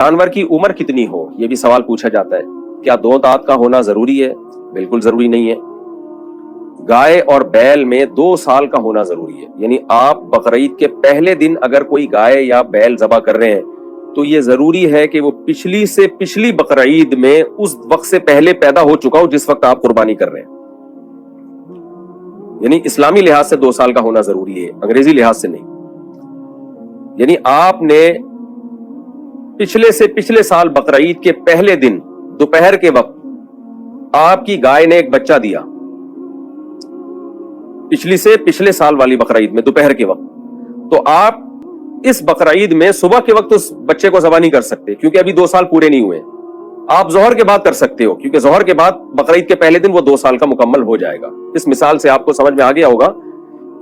जानवर की उम्र कितनी हो, ये भी सवाल पूछा जाता है। क्या 2 दांत का होना जरूरी है? बिल्कुल जरूरी नहीं है। गाय और बैल में 2 साल का होना जरूरी है। यानी आप बकरीद के पहले दिन अगर कोई गाय या बैल ज़बह कर रहे हैं तो ये जरूरी है कि वो पिछली से पिछली बकरीद में उस वक्त से पहले पैदा हो चुका हो जिस वक्त आप कुर्बानी कर रहे हैं। यानी इस्लामी लिहाज से 2 साल का होना जरूरी है, अंग्रेजी लिहाज से नहीं। यानी आपने पिछले से पिछले साल बकरीद के पहले दिन दोपहर के वक्त आपकी गाय ने एक बच्चा दिया, पिछली से पिछले साल वाली बकरीद में दोपहर के वक्त, तो आप इस बकरीद में सुबह के वक्त उस बच्चे को ज़बह नहीं कर सकते क्योंकि अभी 2 साल पूरे नहीं हुए। आप जोहर के बाद कर सकते हो क्योंकि जोहर के बाद बकरीद के पहले दिन वो 2 साल का मुकम्मल हो जाएगा। इस मिसाल से आपको समझ में आ गया होगा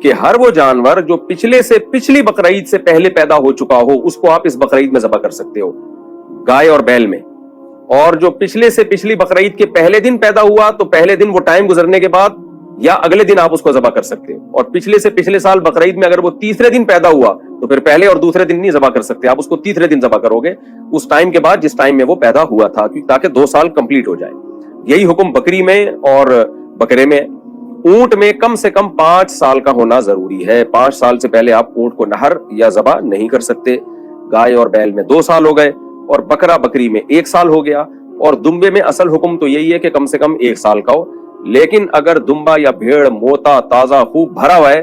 कि हर वो जानवर जो पिछले से पिछली बकरीद से पहले पैदा हो चुका हो उसको आप इस बकरीद में ज़बह कर सकते हो, गाय और बैल में। और जो पिछले से पिछली बकरीद के पहले दिन पैदा हुआ तो पहले दिन वो टाइम गुजरने के बाद या अगले दिन आप उसको ज़बह कर सकते हो। और पिछले से पिछले साल बकरीद में अगर वो तीसरे दिन पैदा हुआ तो फिर पहले और दूसरे दिन नहीं ज़बह कर सकते, आप उसको तीसरे दिन ज़बह करोगे उस टाइम के बाद जिस टाइम में वो पैदा हुआ था, ताकि 2 साल कंप्लीट हो जाए। यही हुक्म बकरी में और बकरे में। ऊंट में कम से कम 5 साल का होना जरूरी है। 5 साल से पहले आप ऊंट को नहर या ज़बह नहीं कर सकते। गाय और बैल में 2 साल हो गए और बकरा बकरी में 1 साल हो गया। और दुम्बे में असल हुक्म तो यही है कि कम से कम 1 साल का हो। लेकिन अगर दुम्बा या भेड़ मोटा ताजा खूब भरा हुआ है,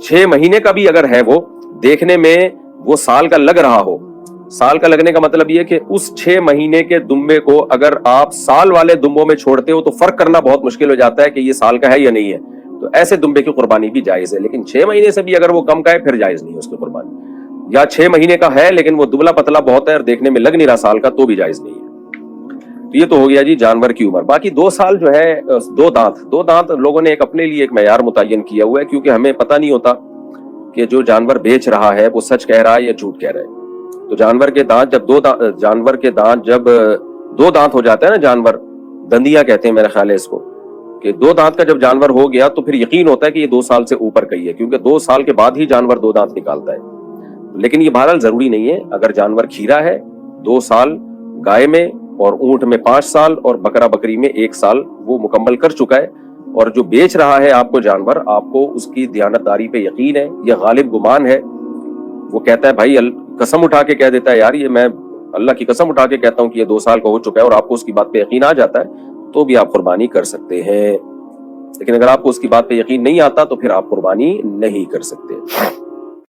6 महीने का भी अगर है, वो देखने में वो साल का लग रहा हो, साल का लगने का मतलब ये कि उस 6 महीने के दुम्बे को अगर आप साल वाले दुम्बों में छोड़ते हो तो फर्क करना बहुत मुश्किल हो जाता है कि ये साल का है या नहीं है। तो ऐसे दुम्बे की कुर्बानी भी जायज है। लेकिन 6 महीने से भी अगर वो कम का है फिर जायज नहीं है उसकी कुर्बानी। या 6 महीने का है लेकिन वो दुबला पतला बहुत है और देखने में लग नहीं रहा साल का, तो भी जायज नहीं है। तो ये तो हो गया जी जानवर की उम्र। बाकी 2 साल जो है, 2 दांत लोगों ने एक अपने लिए एक मयार मुतय्यन किया हुआ है क्योंकि हमें पता नहीं होता कि जो जानवर बेच रहा है वो सच कह रहा है या झूठ कह रहा है। तो जानवर के दांत जब 2 दांत हो जाता है ना, जानवर दंदिया कहते हैं मेरे ख्याल है इसको, कि 2 दांत का जब जानवर हो गया तो फिर यकीन होता है कि ये 2 साल से ऊपर का ही है क्योंकि 2 साल के बाद ही जानवर 2 दांत निकालता है। लेकिन ये बहरहाल जरूरी नहीं है। अगर जानवर खीरा है 2 साल गाय में और ऊंट में 5 साल और बकरा बकरी में 1 साल वो मुकम्मल कर चुका है, और जो बेच रहा है आपको जानवर, आपको उसकी दयानतदारी पे यकीन है या गालिब गुमान है, वो कहता है भाई कसम उठा के कह देता है यार ये मैं अल्लाह की कसम उठा के कहता हूँ कि ये 2 साल का हो चुका है, और आपको उसकी बात पे यकीन आ जाता है तो भी आप कुर्बानी कर सकते हैं। लेकिन अगर आपको उसकी बात पे यकीन नहीं आता तो फिर आप कुर्बानी नहीं कर सकते।